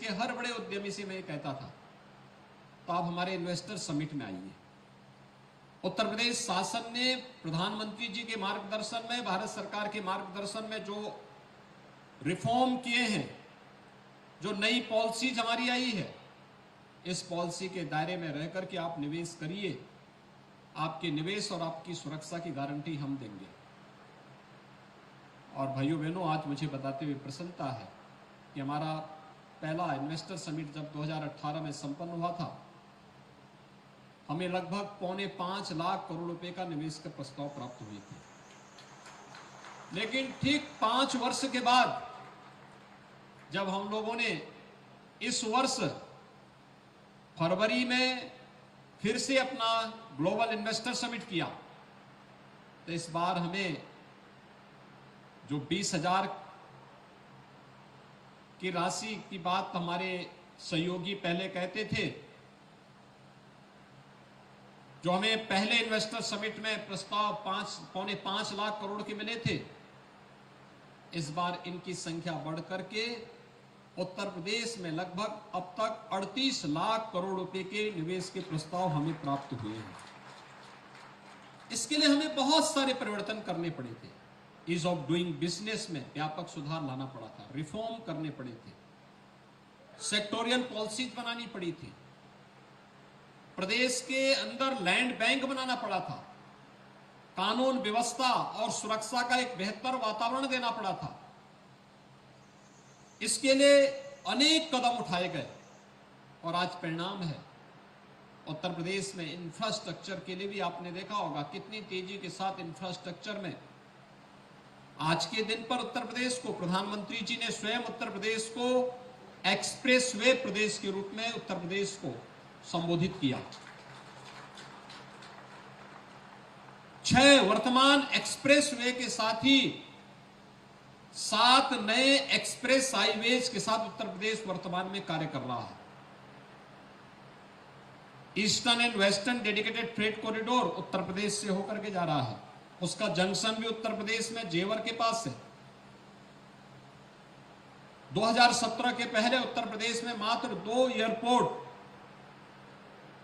के हर बड़े उद्यमी से मैं कहता था, तो आप हमारे इन्वेस्टर समिट में आइए। उत्तर प्रदेश शासन ने प्रधानमंत्री जी के मार्गदर्शन में, भारत सरकार के मार्गदर्शन में जो रिफॉर्म किए हैं, जो नई पॉलिसीज हमारी आई है, इस पॉलिसी के दायरे में रहकर के आप निवेश करिए। आपके निवेश और आपकी सुरक्षा की गारंटी हम देंगे। और भाइयों बहनों, आज मुझे बताते हुए प्रसन्नता है कि हमारा पहला इन्वेस्टर समिट जब 2018 में संपन्न हुआ था, हमें लगभग 4.25 लाख करोड़ रुपए का निवेश का प्रस्ताव प्राप्त हुए थे। लेकिन ठीक 5 वर्ष के बाद जब हम लोगों ने इस वर्ष फरवरी में फिर से अपना ग्लोबल इन्वेस्टर समिट किया, तो इस बार हमें जो 20,000 की राशि की बात हमारे सहयोगी पहले कहते थे, जो हमें पहले इन्वेस्टर समिट में प्रस्ताव 5.25 लाख करोड़ के मिले थे, इस बार इनकी संख्या बढ़ करके उत्तर प्रदेश में लगभग अब तक 38 लाख करोड़ रुपए के निवेश के प्रस्ताव हमें प्राप्त हुए हैं। इसके लिए हमें बहुत सारे परिवर्तन करने पड़े थे। ईज ऑफ डूइंग बिजनेस में व्यापक सुधार लाना पड़ा था, रिफॉर्म करने पड़े थे, सेक्टोरियल पॉलिसीज बनानी पड़ी थी, प्रदेश के अंदर लैंड बैंक बनाना पड़ा था, कानून व्यवस्था और सुरक्षा का एक बेहतर वातावरण देना पड़ा था। इसके लिए अनेक कदम उठाए गए और आज परिणाम है। उत्तर प्रदेश में इंफ्रास्ट्रक्चर के लिए भी आपने देखा होगा कितनी तेजी के साथ इंफ्रास्ट्रक्चर में आज के दिन पर उत्तर प्रदेश को प्रधानमंत्री जी ने स्वयं उत्तर प्रदेश को एक्सप्रेसवे प्रदेश के रूप में उत्तर प्रदेश को संबोधित किया। 6 वर्तमान एक्सप्रेसवे के साथ ही 7 नए एक्सप्रेस हाईवेज के साथ उत्तर प्रदेश वर्तमान में कार्य कर रहा है। Eastern and western dedicated freight corridor Uttar Pradesh से होकर के जा रहा है, उसका जंक्शन भी उत्तर प्रदेश में जेवर के पास है। 2017 के पहले उत्तर प्रदेश में मात्र 2 एयरपोर्ट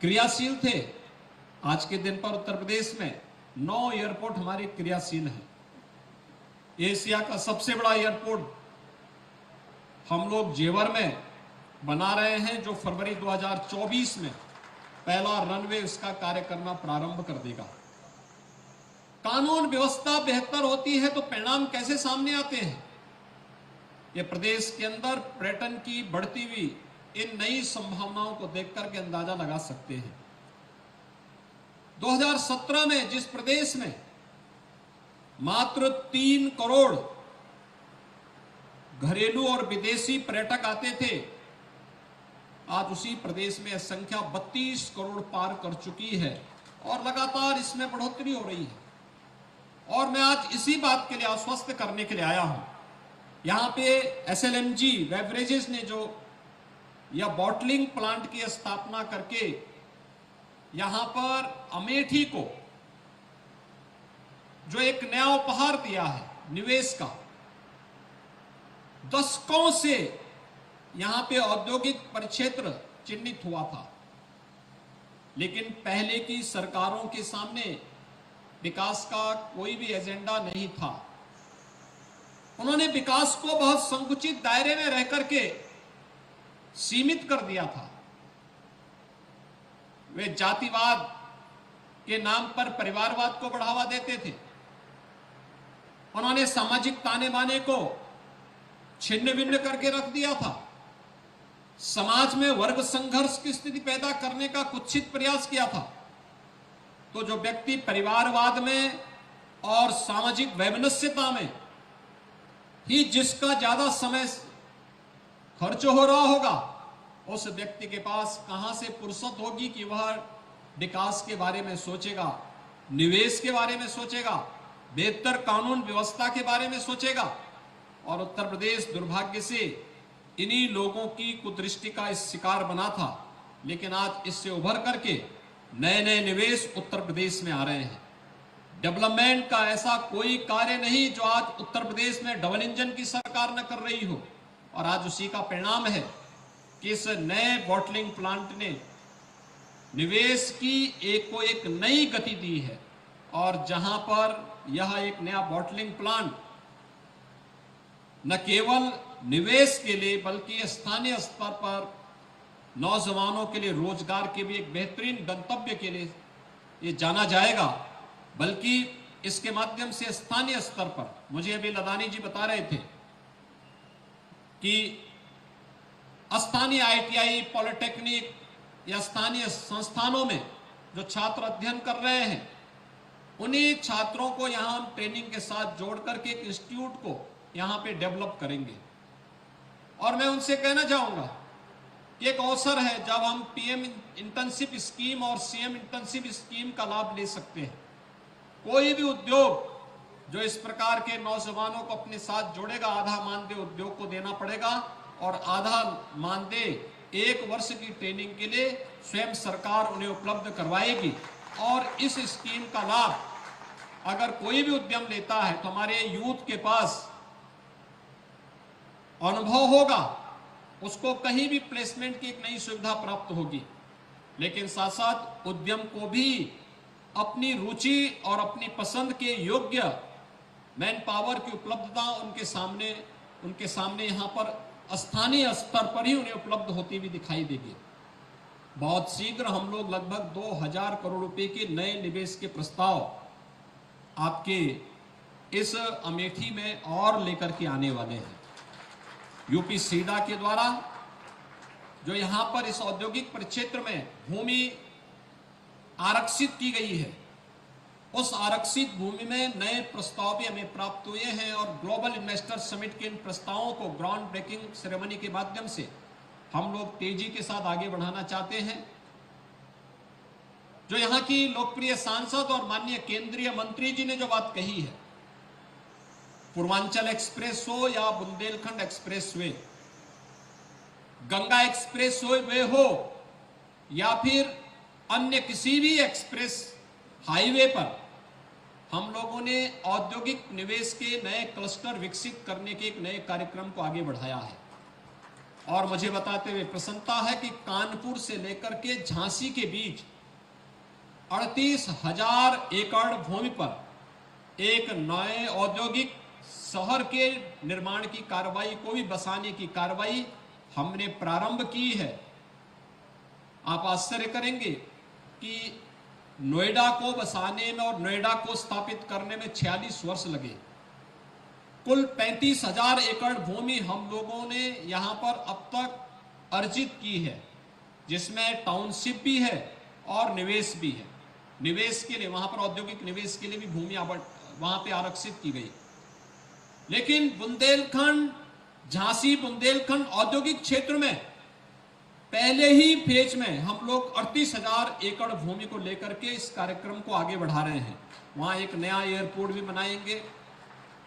क्रियाशील थे, आज के दिन पर उत्तर प्रदेश में 9 एयरपोर्ट हमारे क्रियाशील हैं। एशिया का सबसे बड़ा एयरपोर्ट हम लोग जेवर में बना रहे हैं, जो फरवरी 2024 में पहला रनवे इसका कार्य करना प्रारंभ कर देगा। कानून व्यवस्था बेहतर होती है तो परिणाम कैसे सामने आते हैं, ये प्रदेश के अंदर पर्यटन की बढ़ती हुई इन नई संभावनाओं को देखकर के अंदाजा लगा सकते हैं। 2017 में जिस प्रदेश में मात्र 3 करोड़ घरेलू और विदेशी पर्यटक आते थे, आज उसी प्रदेश में संख्या 32 करोड़ पार कर चुकी है और लगातार इसमें बढ़ोतरी हो रही है। और मैं आज इसी बात के लिए आश्वस्त करने के लिए आया हूं। यहां पे एसएलएमजी बेवरेजेस ने जो या बॉटलिंग प्लांट की स्थापना करके यहां पर अमेठी को जो एक नया उपहार दिया है निवेश का, दशकों से यहां पे औद्योगिक परिक्षेत्र चिन्हित हुआ था, लेकिन पहले की सरकारों के सामने विकास का कोई भी एजेंडा नहीं था। उन्होंने विकास को बहुत संकुचित दायरे में रह करके सीमित कर दिया था। वे जातिवाद के नाम पर परिवारवाद को बढ़ावा देते थे। उन्होंने सामाजिक ताने बाने को छिन्न भिन्न करके रख दिया था। समाज में वर्ग संघर्ष की स्थिति पैदा करने का कुत्सित प्रयास किया था। तो जो व्यक्ति परिवारवाद में और सामाजिक वैमनस्यता में ही जिसका ज्यादा समय खर्च हो रहा होगा, उस व्यक्ति के पास कहां से फुर्सत होगी कि वह विकास के बारे में सोचेगा, निवेश के बारे में सोचेगा, बेहतर कानून व्यवस्था के बारे में सोचेगा। और उत्तर प्रदेश दुर्भाग्य से इन्हीं लोगों की कुदृष्टि का इस शिकार बना था। लेकिन आज इससे उभर करके नए नए निवेश उत्तर प्रदेश में आ रहे हैं। डेवलपमेंट का ऐसा कोई कार्य नहीं जो आज उत्तर प्रदेश में डबल इंजन की सरकार न कर रही हो, और आज उसी का परिणाम है कि इस नए बॉटलिंग प्लांट ने निवेश की एक नई गति दी है। और जहां पर यह एक नया बॉटलिंग प्लांट न केवल निवेश के लिए बल्कि स्थानीय स्तर पर नौजवानों के लिए रोजगार के भी एक बेहतरीन गंतव्य के लिए ये जाना जाएगा, बल्कि इसके माध्यम से स्थानीय स्तर पर, मुझे अभी लदानी जी बता रहे थे कि स्थानीय ITI, पॉलिटेक्निक या स्थानीय संस्थानों में जो छात्र अध्ययन कर रहे हैं, उन्हीं छात्रों को यहां हम ट्रेनिंग के साथ जोड़ करके एक इंस्टीट्यूट को यहां पे डेवलप करेंगे। और मैं उनसे कहना चाहूंगा कि एक अवसर है जब हम PM इंटर्नशिप स्कीम और CM इंटर्नशिप स्कीम का लाभ ले सकते हैं। कोई भी उद्योग जो इस प्रकार के नौजवानों को अपने साथ जोड़ेगा, आधा मानदेय उद्योग को देना पड़ेगा और आधा मानदेय 1 वर्ष की ट्रेनिंग के लिए स्वयं सरकार उन्हें उपलब्ध करवाएगी। और इस स्कीम का लाभ अगर कोई भी उद्यम लेता है तो हमारे यूथ के पास अनुभव होगा, उसको कहीं भी प्लेसमेंट की एक नई सुविधा प्राप्त होगी, लेकिन साथ साथ उद्यम को भी अपनी रुचि और अपनी पसंद के योग्य मैन पावर की उपलब्धता उनके सामने यहां पर स्थानीय स्तर पर ही उन्हें उपलब्ध होती हुई दिखाई देगी। बहुत शीघ्र हम लोग लगभग 2000 करोड़ रुपए के नए निवेश के प्रस्ताव आपके इस अमेठी में और लेकर के आने वाले हैं। यूपी सीडा के द्वारा जो यहां पर इस औद्योगिक परिक्षेत्र में भूमि आरक्षित की गई है, उस आरक्षित भूमि में नए प्रस्ताव भी हमें प्राप्त हुए हैं और ग्लोबल इन्वेस्टर समिट के इन प्रस्तावों को ग्राउंड ब्रेकिंग सेरेमनी के माध्यम से हम लोग तेजी के साथ आगे बढ़ाना चाहते हैं। जो यहां की लोकप्रिय सांसद और माननीय केंद्रीय मंत्री जी ने जो बात कही है, पूर्वांचल एक्सप्रेस हो या Bundelkhand express way, Ganga express way हो या फिर अन्य किसी भी एक्सप्रेस हाईवे पर, हम लोगों ने औद्योगिक निवेश के नए क्लस्टर विकसित करने के एक नए कार्यक्रम को आगे बढ़ाया है। और मुझे बताते हुए प्रसन्नता है कि कानपुर से लेकर के झांसी के बीच 38,000 एकड़ भूमि पर एक नए औद्योगिक शहर के निर्माण की कार्रवाई को भी बसाने की कार्रवाई हमने प्रारंभ की है। आप आश्चर्य करेंगे कि नोएडा को बसाने में और नोएडा को स्थापित करने में 46 वर्ष लगे। कुल 35,000 एकड़ भूमि हम लोगों ने यहां पर अब तक अर्जित की है, जिसमें टाउनशिप भी है और निवेश भी है। निवेश के लिए वहां पर औद्योगिक निवेश के लिए भी भूमि वहां पे आरक्षित की गई। लेकिन बुंदेलखंड, झांसी बुंदेलखंड औद्योगिक क्षेत्र में पहले ही फेज में हम लोग 38,000 एकड़ भूमि को लेकर के इस कार्यक्रम को आगे बढ़ा रहे हैं। वहां एक नया एयरपोर्ट भी बनाएंगे,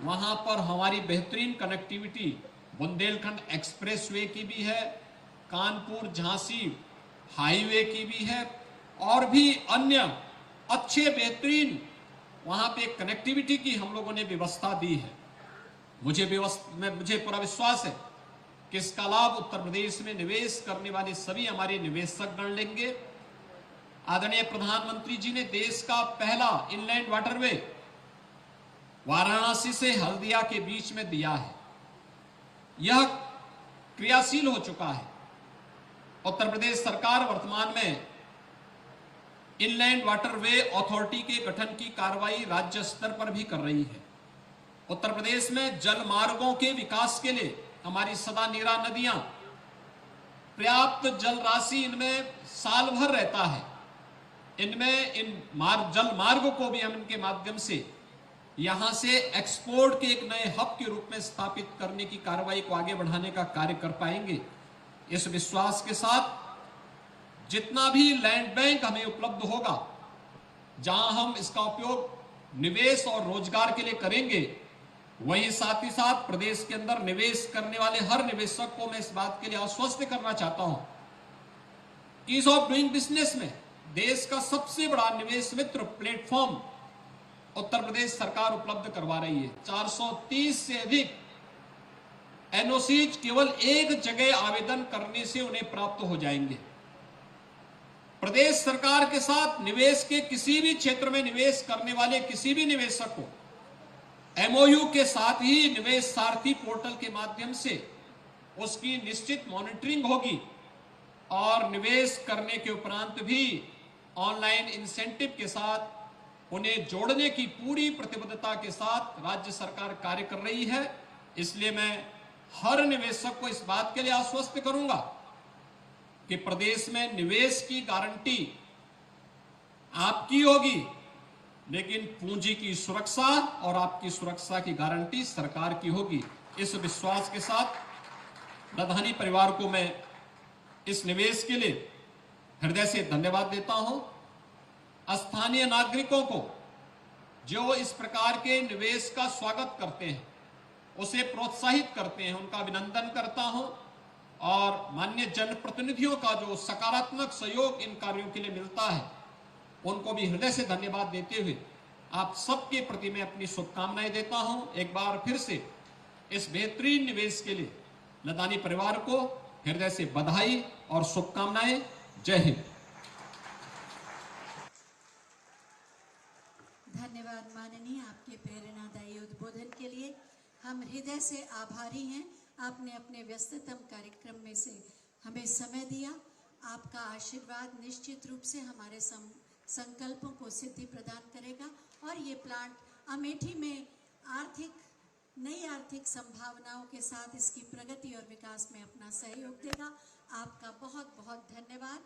वहां पर हमारी बेहतरीन कनेक्टिविटी बुंदेलखंड एक्सप्रेसवे की भी है, कानपुर झांसी हाईवे की भी है और भी अन्य अच्छे बेहतरीन वहां पे कनेक्टिविटी की हम लोगों ने व्यवस्था दी है। मुझे पूरा विश्वास है कि इसका लाभ उत्तर प्रदेश में निवेश करने वाले सभी हमारे निवेशक गण लेंगे। आदरणीय प्रधानमंत्री जी ने देश का पहला इनलैंड वाटरवे वाराणसी से हल्दिया के बीच में दिया है। यह क्रियाशील हो चुका है। उत्तर प्रदेश सरकार वर्तमान में इनलैंड वाटरवे अथॉरिटी के गठन की कार्रवाई राज्य स्तर पर भी कर रही है। उत्तर प्रदेश में जल मार्गों के विकास के लिए हमारी सदा नीरा नदियां, पर्याप्त जल राशि इनमें साल भर रहता है। इनमें जल मार्ग को भी हम इनके माध्यम से यहां से एक्सपोर्ट के एक नए हब के रूप में स्थापित करने की कार्रवाई को आगे बढ़ाने का कार्य कर पाएंगे। इस विश्वास के साथ जितना भी लैंड बैंक हमें उपलब्ध होगा, जहां हम इसका उपयोग निवेश और रोजगार के लिए करेंगे, वहीं साथ ही साथ प्रदेश के अंदर निवेश करने वाले हर निवेशक को मैं इस बात के लिए आश्वस्त करना चाहता हूं कि ईज ऑफ डूइंग बिजनेस में देश का सबसे बड़ा निवेश मित्र प्लेटफॉर्म उत्तर प्रदेश सरकार उपलब्ध करवा रही है। 430 से अधिक एनओसीज केवल एक जगह आवेदन करने से उन्हें प्राप्त हो जाएंगे। प्रदेश सरकार के साथ निवेश के किसी भी क्षेत्र में निवेश करने वाले किसी भी निवेशक को एमओयू के साथ ही निवेश सारथी पोर्टल के माध्यम से उसकी निश्चित मॉनिटरिंग होगी और निवेश करने के उपरांत भी ऑनलाइन इंसेंटिव के साथ उन्हें जोड़ने की पूरी प्रतिबद्धता के साथ राज्य सरकार कार्य कर रही है। इसलिए मैं हर निवेशक को इस बात के लिए आश्वस्त करूंगा कि प्रदेश में निवेश की गारंटी आपकी होगी, लेकिन पूंजी की सुरक्षा और आपकी सुरक्षा की गारंटी सरकार की होगी। इस विश्वास के साथ लधानी परिवार को मैं इस निवेश के लिए हृदय से धन्यवाद देता हूं। स्थानीय नागरिकों को जो इस प्रकार के निवेश का स्वागत करते हैं, उसे प्रोत्साहित करते हैं, उनका अभिनंदन करता हूं और माननीय जनप्रतिनिधियों का जो सकारात्मक सहयोग इन कार्यों के लिए मिलता है, उनको भी हृदय से धन्यवाद देते हुए आप सबके प्रति मैं अपनी शुभकामनाएं देता हूं। एक बार फिर से इस बेहतरीन निवेश के लिए लधानी परिवार को हृदय से बधाई और शुभकामनाएं। जय हिंद। धन्यवाद माननीय, आपके प्रेरणादायी उद्बोधन के लिए हम हृदय से आभारी हैं। आपने अपने व्यस्ततम कार्यक्रम में से हमें समय दिया। आपका आशीर्वाद निश्चित रूप से हमारे संकल्पों को सिद्धि प्रदान करेगा और ये प्लांट अमेठी में नई आर्थिक संभावनाओं के साथ इसकी प्रगति और विकास में अपना सहयोग देगा। आपका बहुत बहुत धन्यवाद।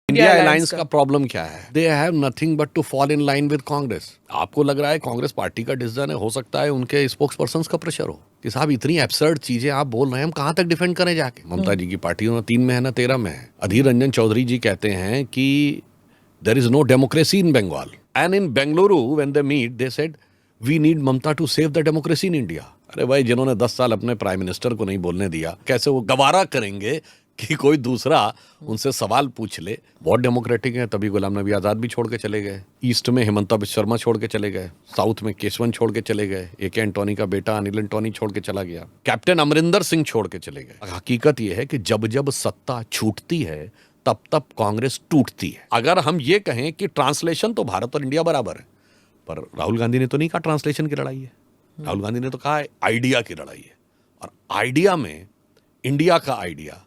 इंडिया अलायंस का प्रॉब्लम क्या है? They have nothing but to fall in line with Congress. आपको लग रहा है कांग्रेस पार्टी का डिसीजन है? हो सकता है उनके स्पोक्स पर्सन का प्रेशर हो कि साहब इतनी एब्सर्ड चीजें आप बोल रहे हैं, हम कहां तक डिफेंड करें जाके। ममता जी की पार्टी ना 3 में है ना 13 में है। अधीर रंजन चौधरी जी कहते हैं कि there is no democracy in Bengal and in Bengaluru when they meet they said we need Mamata to save the democracy in India. अरे भाई, जिन्होंने 10 साल अपने प्राइम मिनिस्टर को नहीं बोलने दिया, कैसे वो गवारा करेंगे कि कोई दूसरा उनसे सवाल पूछ ले? बहुत डेमोक्रेटिक है। तभी गुलाम नबी आजाद भी छोड़ के चले गए, ईस्ट में हिमंता बिश्व शर्मा छोड़ के चले गए, साउथ में केशवन छोड़ के चले गए, ए.के. एंटोनी का बेटा अनिल एंटोनी छोड़ के चला गया, कैप्टन अमरिंदर सिंह छोड़ के चले गए। हकीकत यह है कि जब जब सत्ता छूटती है तब तब कांग्रेस टूटती है। अगर हम ये कहें कि ट्रांसलेशन तो भारत और इंडिया बराबर है, पर राहुल गांधी ने तो नहीं कहा ट्रांसलेशन की लड़ाई है। राहुल गांधी ने तो कहा आइडिया की लड़ाई है, और आइडिया में इंडिया का आइडिया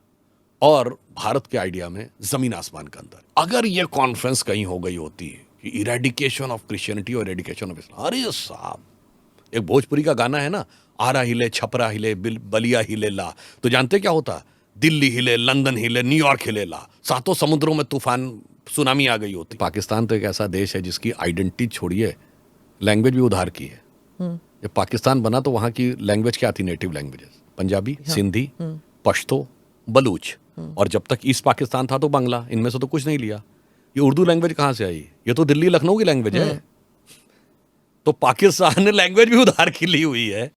और भारत के आइडिया में जमीन आसमान का अंतर। अगर ये कॉन्फ्रेंस कहीं हो गई होती है कि इरेडिकेशन ऑफ क्रिश्चियनिटी और इरेडिकेशन ऑफ इस्लाम, अरे साहब, एक भोजपुरी का गाना है ना, आरा हिले छपरा हिले बलिया हिले ला, तो जानते क्या होता? दिल्ली हिले, लंदन हिले, न्यूयॉर्क हिले ला, 7 समुद्रों में तूफान सुनामी आ गई होती। पाकिस्तान तो एक ऐसा देश है जिसकी आइडेंटिटी छोड़िए, लैंग्वेज भी उधार की है। जब पाकिस्तान बना तो वहां की लैंग्वेज क्या थी? नेटिव लैंग्वेजेस पंजाबी, सिंधी, पश्तो, बलूच, और जब तक ईस्ट पाकिस्तान था तो बांग्ला। इनमें से तो कुछ नहीं लिया। ये उर्दू लैंग्वेज कहां से आई? ये तो दिल्ली लखनऊ की लैंग्वेज है। तो पाकिस्तान ने लैंग्वेज भी उधार की ली हुई है।